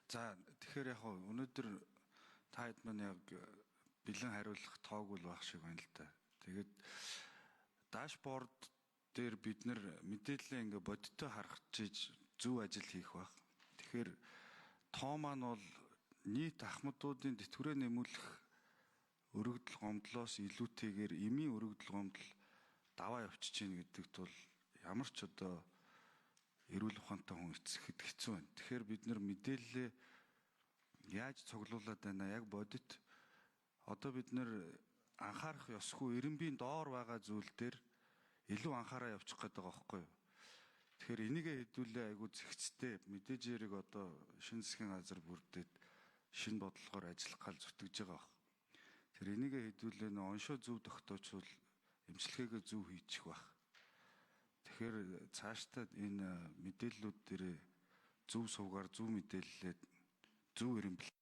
За тэгэхээр яг өнөөдөр та хэд маань яг бэлэн хариулах тоог бол байх шиг байна л да. Тэгээд дашборд дээр бид нэр мэдээлэлээ ингээ бодиттой харах чиж зөв ажил хийх байх. Тэгэхээр тоо маань бол нийт ахмадуудын тэтгэврээ нэмүүлэх өргөдөл гомдлоос илүүтэйгээр эмийн өргөдөл гомдол даваа явчих чинь гэдэгт бол ямар ч одоо эрүүл ухаантай хүн эцэхэд хэцүү байна. Тэгэхээр бид нэр мэдээлэлээ яаж цуглуулад байна яг бодит одоо бид нэр анхаарах ёсгүй эренбийн доор байгаа зүйл дээр илүү анхаараа явчих гээд байгаа байхгүй юу. Тэгэхээр энийгээ хэдүүлээ айгүй зэгцтэй мэдээж яриг одоо шин засгийн газар бүрдээд шин бодлогоор ажиллах гал зүтгэж байгаа баг. Тэр энийгээ хэдүүлээ нөө оншоо зөв тогтоочвол эмчилгээгээ зөв хийчих байх. Тэгэхээр цаашдаа энэ мэдээллүүд дээр зөв сувгаар зөв мэдээлэлээ зөв эренбэл